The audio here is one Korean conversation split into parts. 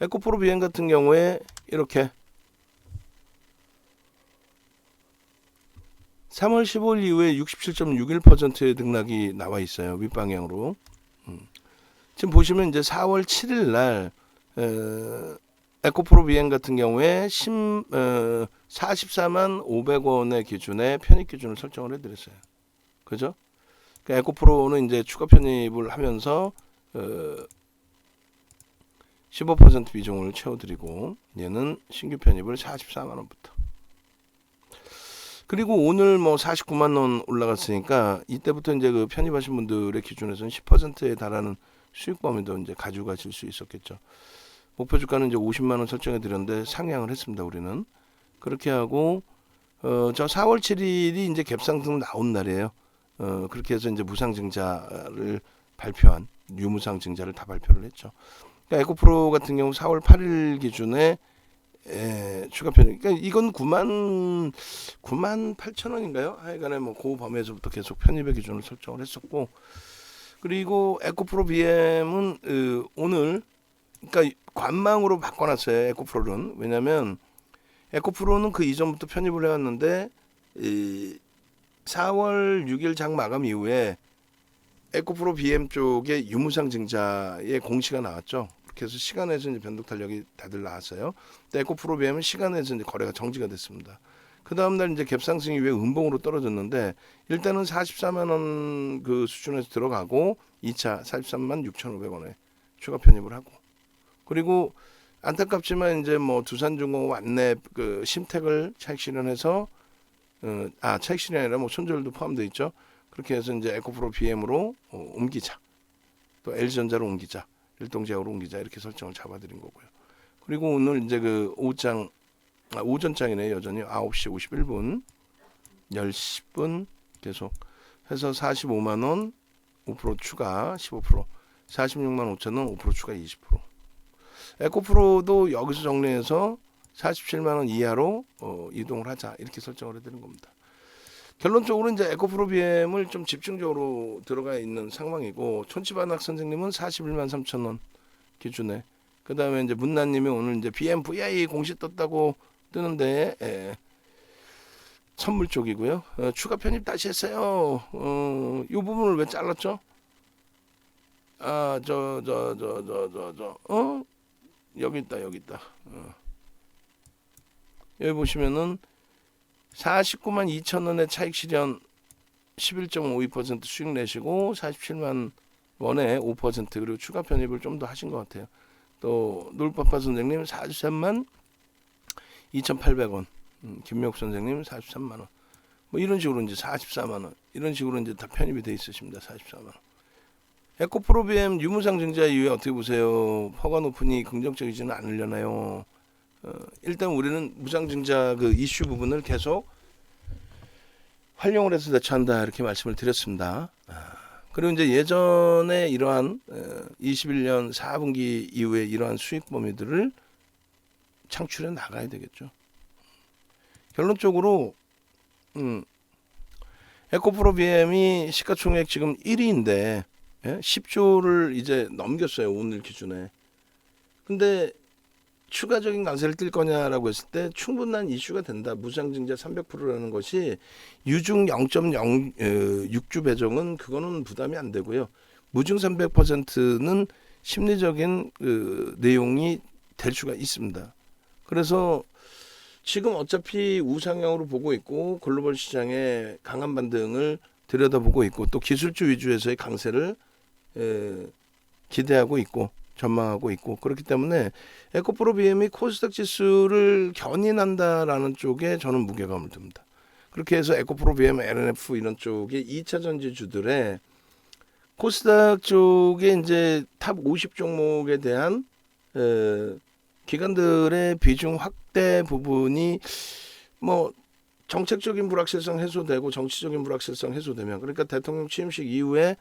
에코프로 BM 같은 경우에 이렇게 3월 15일 이후에 67.61%의 등락이 나와 있어요. 윗방향으로. 지금 보시면 이제 4월 7일 날 에코프로 BM 같은 경우에 44만 500원의 기준에 편입 기준을 설정을 해드렸어요. 그죠? 그러니까 에코프로는 이제 추가 편입을 하면서 15% 비중을 채워드리고 얘는 신규 편입을 44만 원부터. 그리고 오늘 뭐 49만 원 올라갔으니까 이때부터 이제 그 편입하신 분들의 기준에서는 10%에 달하는 수익 범위도 이제 가지고 가실 수 있었겠죠. 목표 주가는 이제 50만 원 설정해 드렸는데 상향을 했습니다. 우리는 그렇게 하고 저 4월 7일이 이제 갭상승 나온 날이에요. 그렇게 해서 이제 무상증자를 발표한 유무상증자를 다 발표를 했죠. 그러니까 에코프로 같은 경우 4월 8일 기준에 추가 편입. 그러니까 이건 9만 8천 원인가요? 하여간에 뭐 그 범위에서부터 계속 편입의 기준을 설정을 했었고, 그리고 에코프로 BM은 오늘 그러니까 관망으로 바꿔놨어요. 에코프로는. 왜냐하면 에코프로는 그 이전부터 편입을 해왔는데 4월 6일 장 마감 이후에 에코프로 BM 쪽에 유무상 증자의 공시가 나왔죠. 그렇게 해서 시간에서 이제 변동 탄력이 다들 나왔어요. 근데 에코프로 BM은 시간에서 이제 거래가 정지가 됐습니다. 그 다음 날 이제 갭상승 이후에 음봉으로 떨어졌는데 일단은 44만 원 그 수준에서 들어가고 2차 43만 6,500원에 추가 편입을 하고, 그리고 안타깝지만 이제 뭐 두산중공 완내 그 심택을 차익 실현해서 차익 실현이 아니라 뭐 손절도 포함되어 있죠. 그렇게 해서 이제 에코프로 BM으로 옮기자, 또 LG전자로 옮기자, 일동제약으로 옮기자 이렇게 설정을 잡아드린 거고요. 그리고 오늘 이제 그 오전장이네. 여전히 9시 51분 10분 계속 해서 45만 원 5% 추가 15%, 46만 5천 원 5% 추가 20%. 에코프로도 여기서 정리해서 47만 원 이하로 이동을 하자 이렇게 설정을 해드린 겁니다. 결론적으로 이제 에코프로 BM을 좀 집중적으로 들어가 있는 상황이고, 촌치반학 선생님은 41만 3천 원 기준에, 그 다음에 이제 문나님이 오늘 이제 BM VI 공시 떴다고 뜨는데 선물 쪽이고요. 추가 편입 다시 했어요. 이 부분을 왜 잘랐죠? 여기 있다. 여기 보시면은 49만 2천 원의 차익 실현 11.52% 수익 내시고 47만 원에 5% 그리고 추가 편입을 좀 더 하신 것 같아요. 또 놀빠빠 선생님 43만 2,800원, 김명욱 선생님 43만 원, 뭐 이런 식으로 이제 44만 원 이런 식으로 이제 다 편입이 돼 있으십니다. 44만 원. 에코프로 BM 유무상 증자 이후에 어떻게 보세요? 허가 높으니 긍정적이지는 않으려나요? 일단 우리는 무상증자 그 이슈 부분을 계속 활용을 해서 대처한다 이렇게 말씀을 드렸습니다. 그리고 이제 예전에 이러한 21년 4분기 이후에 이러한 수익 범위들을 창출해 나가야 되겠죠. 결론적으로 에코프로 BM이 시가총액 지금 1위인데 10조를 이제 넘겼어요. 오늘 기준에. 근데 추가적인 강세를 뛸 거냐라고 했을 때 충분한 이슈가 된다. 무상증자 300%라는 것이 유중 0.06주 배정은 그거는 부담이 안 되고요. 무증 300%는 심리적인 내용이 될 수가 있습니다. 그래서 지금 어차피 우상향으로 보고 있고 글로벌 시장의 강한 반등을 들여다보고 있고 또 기술주 위주에서의 강세를 기대하고 있고 전망하고 있고, 그렇기 때문에 에코프로 BM이 코스닥 지수를 견인한다라는 쪽에 저는 무게감을 둡니다. 그렇게 해서 에코프로 BM, LNF 이런 쪽에 2차 전지주들의 코스닥 쪽에 이제 탑 50 종목에 대한 기관들의 비중 확대 부분이 뭐 정책적인 불확실성 해소되고 정치적인 불확실성 해소되면, 그러니까 대통령 취임식 이후에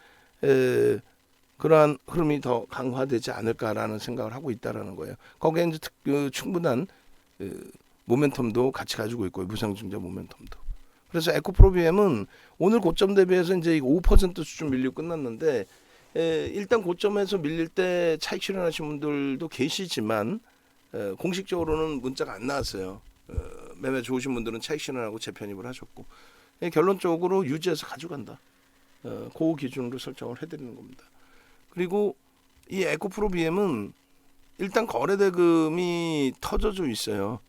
그러한 흐름이 더 강화되지 않을까라는 생각을 하고 있다라는 거예요. 거기에 이제 충분한 모멘텀도 같이 가지고 있고 무상증자 모멘텀도. 그래서 에코프로 BM은 오늘 고점 대비해서 이제 5% 수준 밀리고 끝났는데 일단 고점에서 밀릴 때 차익 실현하신 분들도 계시지만 공식적으로는 문자가 안 나왔어요. 매매 좋으신 분들은 차익 실현하고 재편입을 하셨고 결론적으로 유지해서 가져간다. 그 기준으로 설정을 해드리는 겁니다. 그리고 이 에코프로 BM은 일단 거래대금이 터져져 있어요.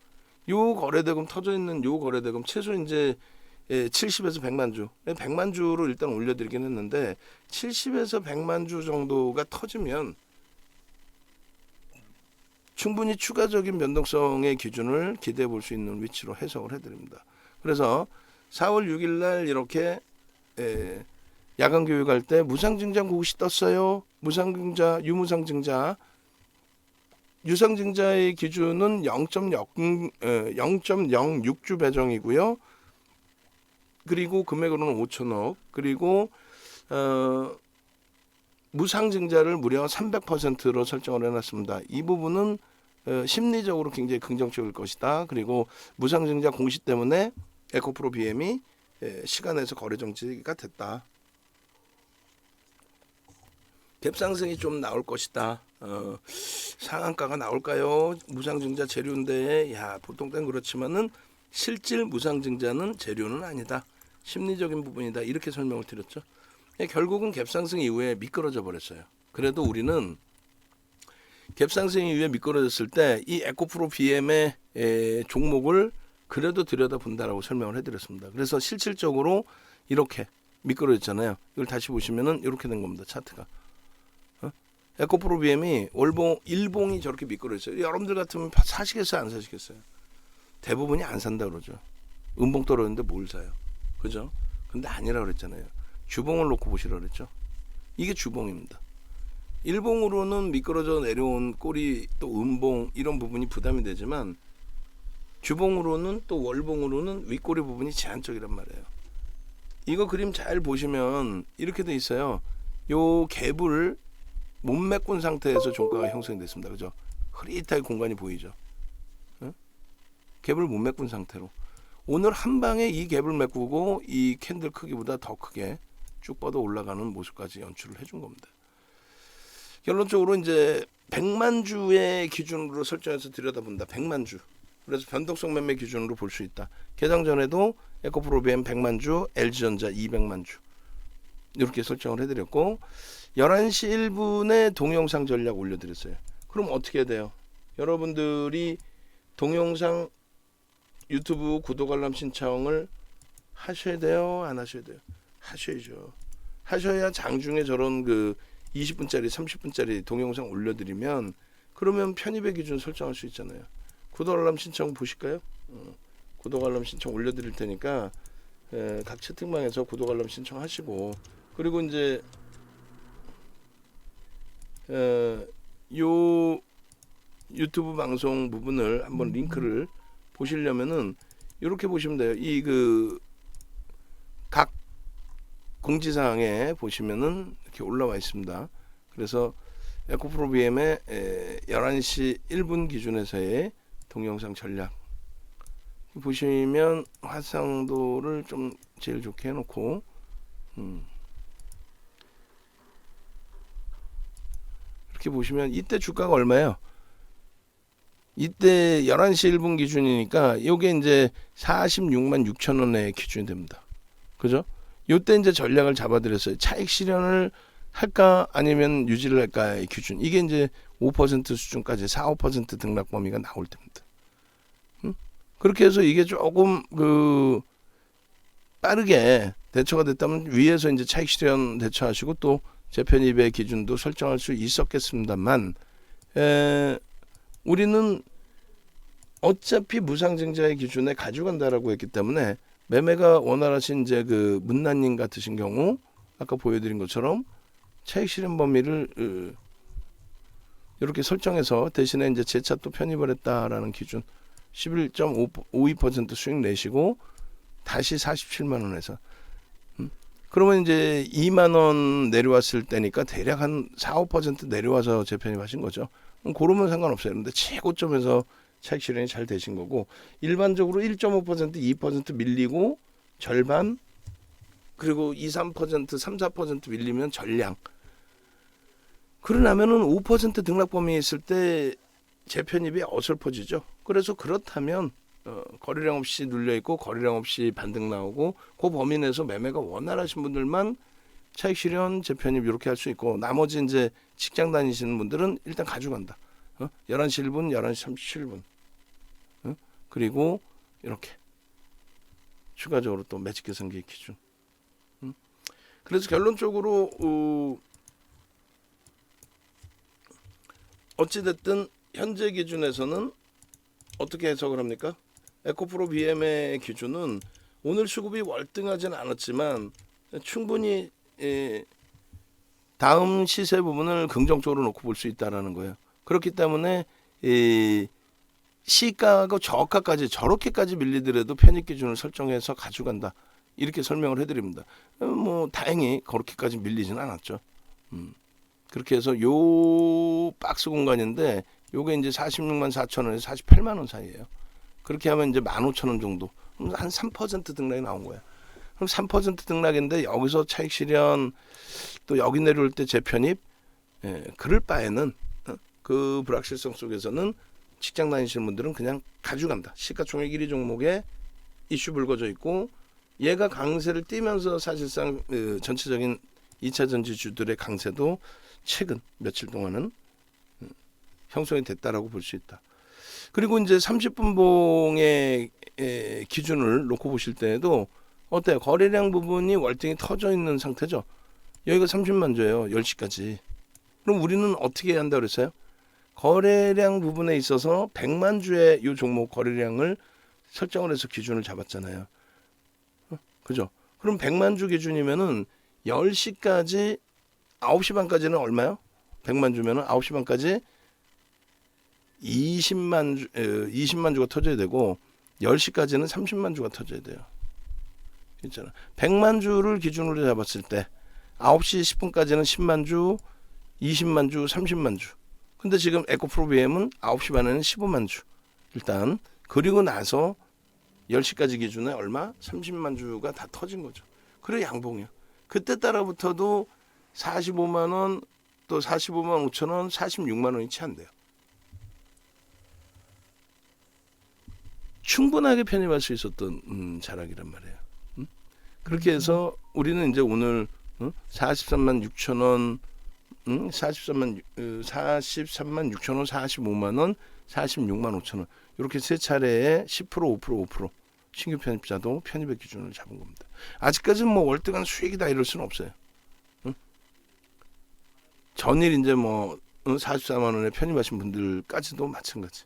요 거래대금 터져 있는 요 거래대금 최소 이제 70에서 100만 주, 100만 주로 일단 올려드리긴 했는데 70에서 100만 주 정도가 터지면 충분히 추가적인 변동성의 기준을 기대해 볼 수 있는 위치로 해석을 해드립니다. 그래서 4월 6일 날 이렇게 야간 교육할 때 무상증자 그것이 떴어요. 무상증자, 유무상증자, 유상증자의 기준은 0.06주 배정이고요. 그리고 금액으로는 5천억. 그리고 무상증자를 무려 300%로 설정을 해놨습니다. 이 부분은 심리적으로 굉장히 긍정적일 것이다. 그리고 무상증자 공시 때문에 에코프로 BM이 시간에서 거래 정지가 됐다. 갭상승이 좀 나올 것이다. 상한가가 나올까요? 무상증자 재료인데 보통 땐 그렇지만은 실질 무상증자는 재료는 아니다. 심리적인 부분이다. 이렇게 설명을 드렸죠. 결국은 갭상승 이후에 미끄러져 버렸어요. 그래도 우리는 갭상승 이후에 미끄러졌을 때 이 에코프로 BM의 종목을 그래도 들여다본다라고 설명을 해드렸습니다. 그래서 실질적으로 이렇게 미끄러졌잖아요. 이걸 다시 보시면은 이렇게 된 겁니다. 차트가. 에코프로 BM이 일봉이 저렇게 미끄러졌어요. 여러분들 같으면 사시겠어요? 안 사시겠어요? 대부분이 안 산다 그러죠. 음봉 떨어졌는데 뭘 사요? 그죠? 근데 아니라 그랬잖아요. 주봉을 놓고 보시라 그랬죠. 이게 주봉입니다. 일봉으로는 미끄러져 내려온 꼬리 또 음봉 이런 부분이 부담이 되지만 주봉으로는 또 월봉으로는 윗꼬리 부분이 제한적이란 말이에요. 이거 그림 잘 보시면 이렇게 돼 있어요. 요 갭을 못 메꾼 상태에서 종가가 형성됐습니다. 그죠? 흐릿하게 공간이 보이죠? 응? 갭을 못 메꾼 상태로 오늘 한 방에 이 갭을 메꾸고 이 캔들 크기보다 더 크게 쭉 뻗어 올라가는 모습까지 연출을 해준 겁니다. 결론적으로 이제 100만 주의 기준으로 설정해서 들여다본다. 100만 주. 그래서 변동성 매매 기준으로 볼 수 있다. 개장 전에도 에코프로 BM 100만 주, LG전자 200만 주 이렇게 설정을 해드렸고 11시 1분에 동영상 전략 올려드렸어요. 그럼 어떻게 해야 돼요? 여러분들이 동영상 유튜브 구독 알람 신청을 하셔야 돼요? 안 하셔야 돼요? 하셔야죠. 하셔야 장중에 저런 20분짜리 30분짜리 동영상 올려드리면 그러면 편입의 기준 설정할 수 있잖아요. 구독 알람 신청 보실까요? 구독 알람 신청 올려드릴 테니까 각 채팅방에서 구독 알람 신청하시고 그리고 이제 요 유튜브 방송 부분을 한번 링크를 보시려면은 이렇게 보시면 돼요. 이 각 공지사항에 보시면은 이렇게 올라와 있습니다. 그래서 에코프로 BM의 11시 1분 기준에서의 동영상 전략 보시면 화상도를 좀 제일 좋게 해놓고 이렇게 보시면 이때 주가가 얼마예요? 이때 11시 1분 기준이니까 이게 이제 46만 6천 원의 기준이 됩니다. 그죠? 이때 이제 전략을 잡아드렸어요. 차익 실현을 할까 아니면 유지를 할까의 기준. 이게 이제 5% 수준까지 4, 5% 등락 범위가 나올 때입니다. 그렇게 해서 이게 조금 빠르게 대처가 됐다면 위에서 이제 차익 실현 대처하시고 또 재편입의 기준도 설정할 수 있었겠습니다만 우리는 어차피 무상증자의 기준에 가져간다라고 했기 때문에 매매가 원활하신 이제 문난님 같으신 경우 아까 보여드린 것처럼 차익 실현 범위를 이렇게 설정해서 대신에 이제 재차 또 편입을 했다라는 기준 11.52% 수익 내시고 다시 47만 원에서 그러면 이제 2만 원 내려왔을 때니까 대략 한 4, 5% 내려와서 재편입하신 거죠. 그러면 상관없어요. 그런데 최고점에서 차익 실현이 잘 되신 거고 일반적으로 1.5%, 2% 밀리고 절반 그리고 2, 3%, 3, 4% 밀리면 전량 그러려면은 5% 등락 범위에 있을 때 재편입이 어설퍼지죠. 그래서 그렇다면 거래량 없이 눌려 있고 거래량 없이 반등 나오고 그 범위 내에서 매매가 원활하신 분들만 차익 실현 재편입 이렇게 할 수 있고, 나머지 이제 직장 다니시는 분들은 일단 가져간다. 11시 1분, 11시 37분. 그리고 이렇게 추가적으로 또 매직 계산기 기준. 그래서 결론적으로 어찌됐든 현재 기준에서는 어떻게 해석을 합니까? 에코프로 BM의 기준은 오늘 수급이 월등하지는 않았지만 충분히 다음 시세 부분을 긍정적으로 놓고 볼 수 있다라는 거예요. 그렇기 때문에 시가하고 저가까지 저렇게까지 밀리더라도 편입 기준을 설정해서 가져간다, 이렇게 설명을 해드립니다. 뭐 다행히 그렇게까지 밀리진 않았죠. 그렇게 해서 요 박스 공간인데 요게 이제 46만 4천 원에서 48만 원 사이예요. 그렇게 하면 이제 15,000원 정도, 한 3% 등락이 나온 거야. 그럼 3% 등락인데 여기서 차익 실현 또 여기 내려올 때 재편입, 그럴 바에는 그 불확실성 속에서는 직장 다니시는 분들은 그냥 가져간다. 시가총액 1위 종목에 이슈 불거져 있고 얘가 강세를 띠면서 사실상 전체적인 2차 전지주들의 강세도 최근 며칠 동안은 형성이 됐다라고 볼 수 있다. 그리고 이제 30분봉의 기준을 놓고 보실 때에도 어때요? 거래량 부분이 월등히 터져 있는 상태죠. 여기가 30만 주예요. 10시까지. 그럼 우리는 어떻게 해야 한다고 그랬어요? 거래량 부분에 있어서 100만 주의 이 종목 거래량을 설정을 해서 기준을 잡았잖아요. 그죠? 그럼 100만 주 기준이면은 10시까지 9시 반까지는 얼마요? 100만 주면은 9시 반까지 20만 주가 터져야 되고 10시까지는 30만 주가 터져야 돼요. 있잖아. 100만 주를 기준으로 잡았을 때 9시 10분까지는 10만 주, 20만 주, 30만 주. 근데 지금 에코프로 BM은 9시 반에는 15만 주. 일단 그리고 나서 10시까지 기준에 얼마? 30만 주가 다 터진 거죠. 그래 양봉이야. 그때 따라붙어도 45만 원, 또 45만 5천 원, 46만 원이 채 안 돼요. 충분하게 편입할 수 있었던 자락이란 말이에요. 그렇게 해서 우리는 이제 오늘 43만 6천 원, 43만 6천 원, 45만 원, 46만 5천 원, 이렇게 세 차례에 10%, 5%, 5% 신규 편입자도 편입의 기준을 잡은 겁니다. 아직까지는 뭐 월등한 수익이다 이럴 수는 없어요. 전일 이제 뭐 44만 원에 편입하신 분들까지도 마찬가지.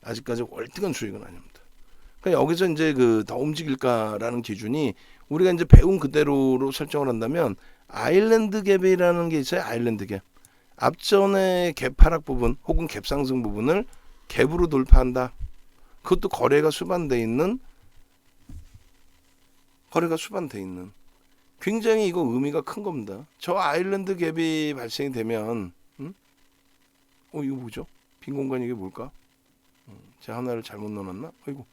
아직까지 월등한 수익은 아닙니다. 그러니까 여기서 이제 그 더 움직일까라는 기준이 우리가 이제 배운 그대로로 설정을 한다면 아일랜드 갭이라는 게 있어요. 아일랜드 갭. 앞전의 갭 하락 부분 혹은 갭 상승 부분을 갭으로 돌파한다. 그것도 거래가 수반돼 있는 굉장히 이거 의미가 큰 겁니다. 저 아일랜드 갭이 발생이 되면 이거 뭐죠? 빈 공간 이게 뭘까? 제가 하나를 잘못 넣어놨나? 아이고.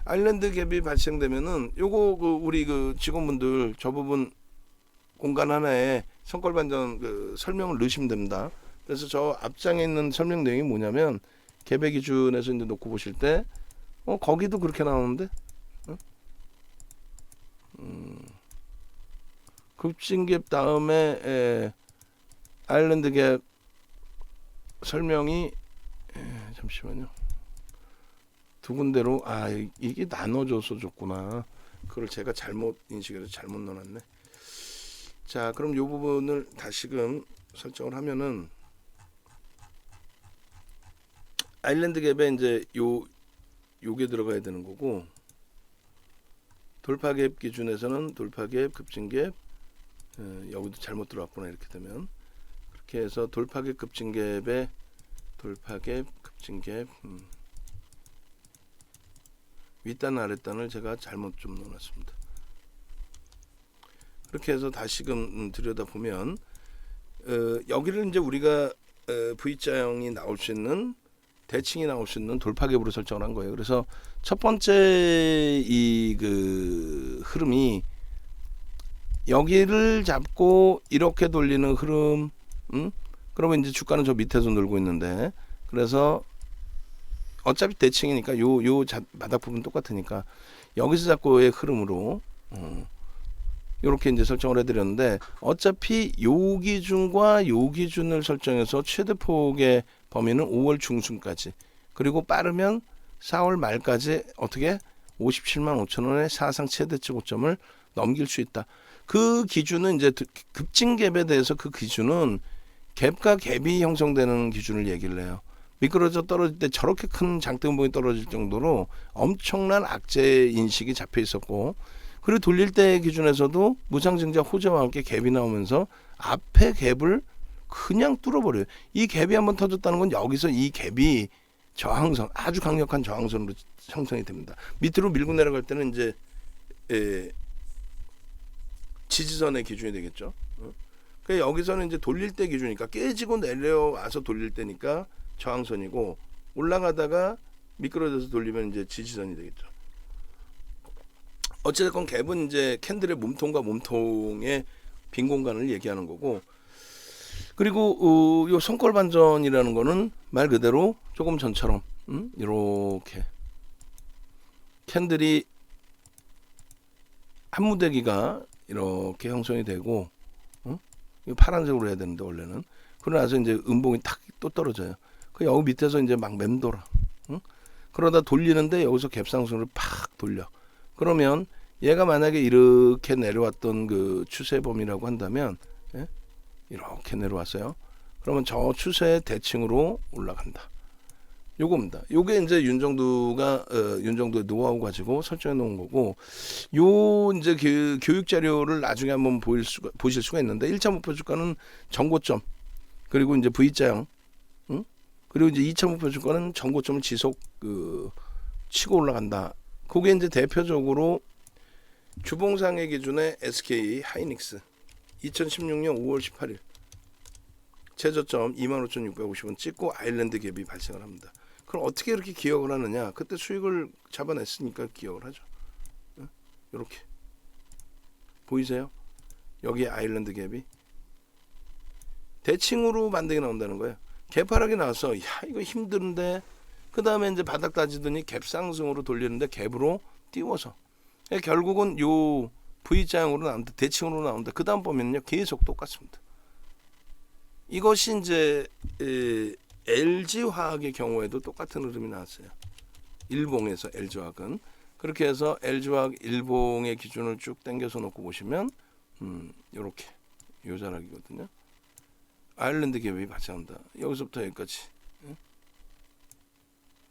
아일랜드 갭이 발생되면은 요거 우리 직원분들 저 부분 공간 하나에 성걸 반전 설명을 넣으시면 됩니다. 그래서 저 앞장에 있는 설명 내용이 뭐냐면 갭의 기준에서 이제 놓고 보실 때 거기도 그렇게 나오는데 급진갭 다음에 아일랜드 갭 설명이 잠시만요. 두 군데로 이게 나눠져서 줬구나. 그걸 제가 잘못 인식해서 잘못 넣어놨네. 자, 그럼 이 부분을 다시금 설정을 하면은 아일랜드 갭에 이제 요게 들어가야 되는 거고, 돌파갭 기준에서는 돌파갭, 급진갭, 여기도 잘못 들어왔구나. 이렇게 되면 그렇게 해서 돌파갭, 급진갭에 돌파갭, 급진갭, 윗단 아랫단을 제가 잘못 좀 넣어놨습니다. 그렇게 해서 다시금 들여다보면 여기를 이제 우리가 V자형이 나올 수 있는, 대칭이 나올 수 있는 돌파갭으로 설정을 한 거예요. 그래서 첫 번째 흐름이 여기를 잡고 이렇게 돌리는 흐름, 그러면 이제 주가는 저 밑에서 놀고 있는데 그래서 어차피 대칭이니까 요 바닥 부분 똑같으니까 여기서 자꾸의 흐름으로 이렇게 이제 설정을 해드렸는데, 어차피 요 기준과 요 기준을 설정해서 최대 폭의 범위는 5월 중순까지, 그리고 빠르면 4월 말까지 어떻게 57만 5천 원의 사상 최대치 고점을 넘길 수 있다. 그 기준은 이제 급진 갭에 대해서 그 기준은 갭과 갭이 형성되는 기준을 얘기를 해요. 미끄러져 떨어질 때 저렇게 큰 장대음봉이 떨어질 정도로 엄청난 악재 인식이 잡혀 있었고, 그리고 돌릴 때 기준에서도 무상증자 호재와 함께 갭이 나오면서 앞에 갭을 그냥 뚫어버려요. 이 갭이 한번 터졌다는 건 여기서 이 갭이 저항선, 아주 강력한 저항선으로 형성이 됩니다. 밑으로 밀고 내려갈 때는 이제 지지선의 기준이 되겠죠. 그러니까 여기서는 이제 돌릴 때 기준이니까 깨지고 내려와서 돌릴 때니까 저항선이고, 올라가다가 미끄러져서 돌리면 이제 지지선이 되겠죠. 어쨌든 갭은 이제 캔들의 몸통과 몸통의 빈 공간을 얘기하는 거고, 그리고 요 손걸 반전이라는 거는 말 그대로 조금 전처럼 이렇게 캔들이 한 무대기가 이렇게 형성이 되고, 이거 파란색으로 해야 되는데 원래는, 그러고 나서 이제 음봉이 탁 또 떨어져요. 그 여기 밑에서 이제 막 맴돌아. 그러다 돌리는데 여기서 갭상승을 팍 돌려. 그러면 얘가 만약에 이렇게 내려왔던 그 추세범위라고 한다면, 이렇게 내려왔어요. 그러면 저 추세의 대칭으로 올라간다. 요겁니다. 요게 이제 윤정도의 노하우 가지고 설정해 놓은 거고, 요 이제 그 교육 자료를 나중에 한번 보실 수가 있는데, 1차 목표 주가는 전고점, 그리고 이제 V자형, 그리고 이제 2차 목표 주가는 전고점을 지속 치고 올라간다. 그게 이제 대표적으로 주봉상의 기준의 SK 하이닉스 2016년 5월 18일 최저점 25,650원 찍고 아일랜드 갭이 발생을 합니다. 그럼 어떻게 이렇게 기억을 하느냐? 그때 수익을 잡아냈으니까 기억을 하죠. 이렇게 보이세요? 여기 아일랜드 갭이 대칭으로 만들게 나온다는 거예요. 개파락이 나와서 야 이거 힘든데, 그 다음에 이제 바닥 따지더니 갭 상승으로 돌리는데 갭으로 띄워서 결국은 요 V자형으로 나온다, 대칭으로 나온다. 그 다음 보면요 계속 똑같습니다. 이것이 이제 LG화학의 경우에도 똑같은 흐름이 나왔어요. 일봉에서 LG화학은 그렇게 해서 LG화학 일봉의 기준을 쭉 당겨서 놓고 보시면 요렇게 요 자락이거든요. 아일랜드 갭이 발생한다. 여기서부터 여기까지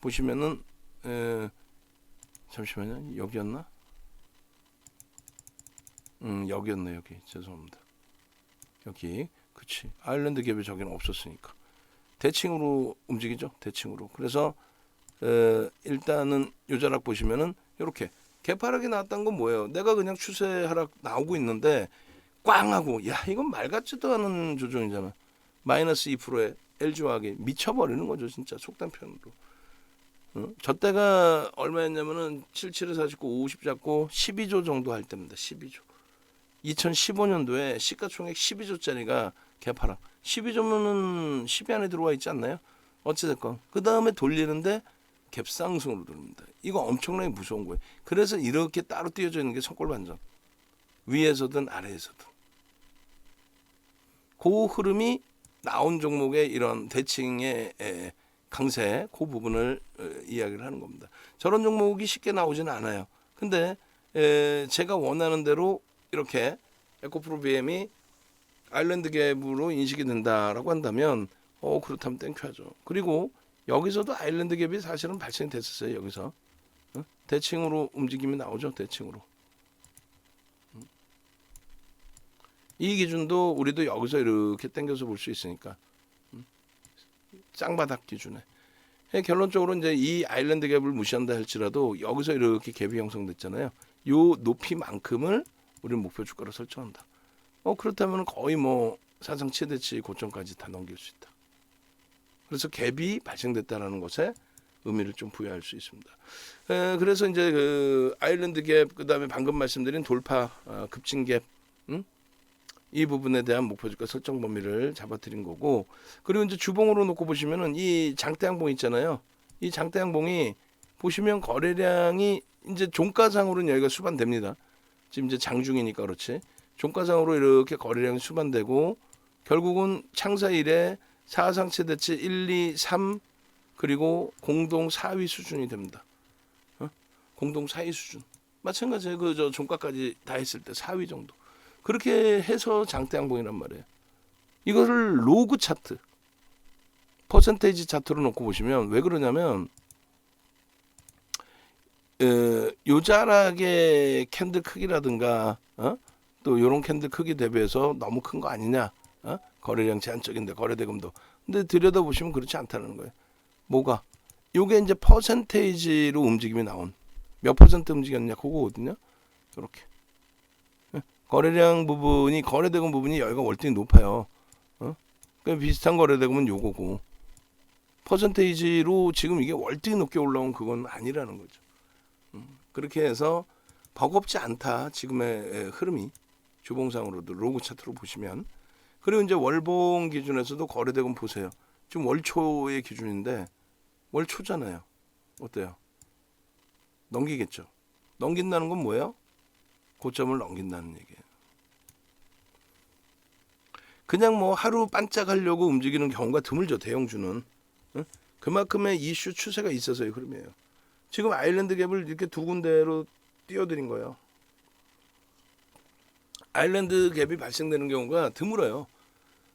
보시면은 잠시만요. 여기였나? 여기였네. 여기 죄송합니다. 여기 그치. 아일랜드 갭이 저기는 없었으니까 대칭으로 움직이죠. 대칭으로. 그래서 일단은 요 자락 보시면은 이렇게 개파락이 나왔다는 건 뭐예요? 내가 그냥 추세 하락 나오고 있는데 꽝 하고 야 이건 말 같지도 않은 조정이잖아. 마이너스 2%에 LG화학이 미쳐버리는 거죠. 진짜 속단 표현으로. 저 때가 얼마였냐면은 77에 49, 50 잡고 12조 정도 할 때입니다. 12조. 2015년도에 시가총액 12조짜리가 개파락. 12조면은 10위 안에 들어와 있지 않나요? 어찌됐건. 그 다음에 돌리는데 갭상승으로 돌립니다. 이거 엄청나게 무서운 거예요. 그래서 이렇게 따로 띄어져 있는 게 손꼴 반전. 위에서든 아래에서든. 그 흐름이 나온 종목의 이런 대칭의 강세, 그 부분을 이야기를 하는 겁니다. 저런 종목이 쉽게 나오지는 않아요. 근데 제가 원하는 대로 이렇게 에코프로 BM이 아일랜드 갭으로 인식이 된다라고 한다면 그렇다면 땡큐하죠. 그리고 여기서도 아일랜드 갭이 사실은 발생이 됐었어요. 여기서 대칭으로 움직임이 나오죠. 대칭으로. 이 기준도 우리도 여기서 이렇게 당겨서 볼 수 있으니까 짱바닥 기준에 결론적으로 이제 이 아일랜드 갭을 무시한다 할지라도 여기서 이렇게 갭이 형성됐잖아요. 요 높이만큼을 우리는 목표 주가로 설정한다. 그렇다면 거의 뭐 사상 최대치 고점까지 다 넘길 수 있다. 그래서 갭이 발생됐다는 것에 의미를 좀 부여할 수 있습니다. 그래서 이제 그 아일랜드 갭, 그다음에 방금 말씀드린 돌파 급진 갭, 이 부분에 대한 목표주가 설정 범위를 잡아드린 거고, 그리고 이제 주봉으로 놓고 보시면은 이 장대양봉 있잖아요. 이 장대양봉이 보시면 거래량이 이제 종가상으로는 여기가 수반됩니다. 지금 이제 장중이니까 그렇지. 종가상으로 이렇게 거래량이 수반되고 결국은 창사 이래 사상 최대치 1, 2, 3 그리고 공동 4위 수준이 됩니다. 공동 4위 수준. 마찬가지예요. 그 종가까지 다 했을 때 4위 정도. 그렇게 해서 장대양봉이란 말이에요. 이거를 로그 차트, 퍼센테이지 차트로 놓고 보시면 왜 그러냐면 요자락의 캔들 크기라든가 또 이런 캔들 크기 대비해서 너무 큰 거 아니냐, 거래량 제한적인데 거래대금도. 근데 들여다보시면 그렇지 않다는 거예요. 뭐가? 요게 이제 퍼센테이지로 움직임이 나온, 몇 퍼센트 움직였냐 그거거든요. 이렇게 거래량 부분이, 거래대금 부분이 여기가 월등히 높아요. 그러니까 비슷한 거래대금은 요거고, 퍼센테이지로 지금 이게 월등히 높게 올라온 그건 아니라는 거죠. 그렇게 해서 버겁지 않다 지금의 흐름이, 주봉상으로도 로그 차트로 보시면. 그리고 이제 월봉 기준에서도 거래대금 보세요. 지금 월초의 기준인데 월초잖아요. 어때요? 넘기겠죠. 넘긴다는 건 뭐예요? 고점을 넘긴다는 얘기예요. 그냥 뭐 하루 반짝하려고 움직이는 경우가 드물죠, 대형주는. 그만큼의 이슈 추세가 있어서의 흐름이에요. 지금 아일랜드 갭을 이렇게 두 군데로 띄워드린 거예요. 아일랜드 갭이 발생되는 경우가 드물어요.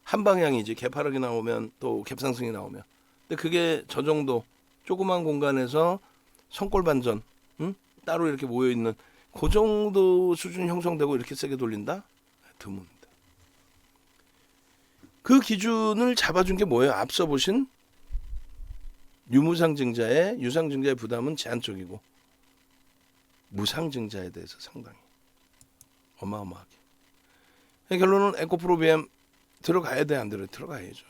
한 방향이지, 갭 하락이 나오면 또 갭 상승이 나오면. 근데 그게 저 정도 조그만 공간에서 성골 반전, 따로 이렇게 모여 있는 그 정도 수준 형성되고 이렇게 세게 돌린다? 드뭅니다. 그 기준을 잡아준 게 뭐예요? 앞서 보신 유무상증자의, 유상증자의 부담은 제한적이고 무상증자에 대해서 상당히 어마어마하게. 결론은 에코프로 BM 들어가야 돼, 안 들어가야 돼? 들어가야죠.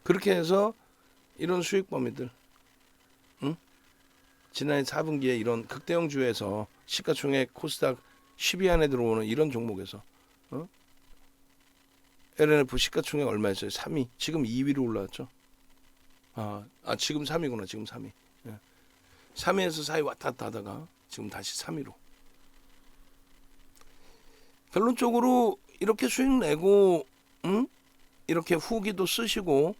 그렇게 해서 이런 수익 범위들, 지난해 4분기에 이런 극대형주에서 시가총액 코스닥 10위 안에 들어오는 이런 종목에서 LNF 시가총액 얼마였어요? 3위. 지금 2위로 올라왔죠. 지금 3위구나. 지금 3위. 3위에서 4위 왔다 갔다 하다가 지금 다시 3위로. 결론적으로 이렇게 수익 내고 이렇게 후기도 쓰시고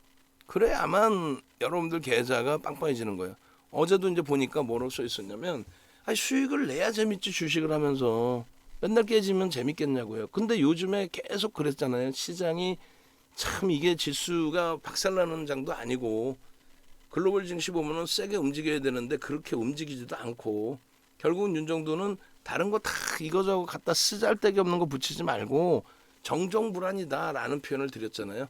그래야만 여러분들 계좌가 빵빵해지는 거예요. 어제도 이제 보니까 뭐라고 써 있었냐면, 수익을 내야 재밌지 주식을 하면서 맨날 깨지면 재밌겠냐고요. 근데 요즘에 계속 그랬잖아요. 시장이 참 이게 지수가 박살나는 장도 아니고 글로벌 증시 보면은 세게 움직여야 되는데 그렇게 움직이지도 않고, 결국은 윤정도는 다른 거 다 이거저거 갖다 쓰잘데기 없는 거 붙이지 말고 정정불안이다라는 표현을 드렸잖아요.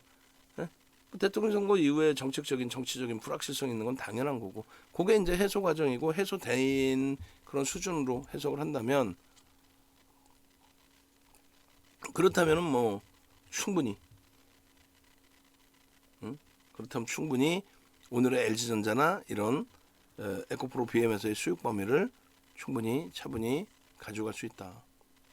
대통령 선거 이후에 정책적인 정치적인 불확실성 있는 건 당연한 거고, 그게 이제 해소 과정이고 해소된 그런 수준으로 해석을 한다면, 그렇다면은 뭐 충분히 그렇다면 충분히 오늘의 LG전자나 이런 에코프로 BM에서의 수익 범위를 충분히 차분히 가져갈 수 있다.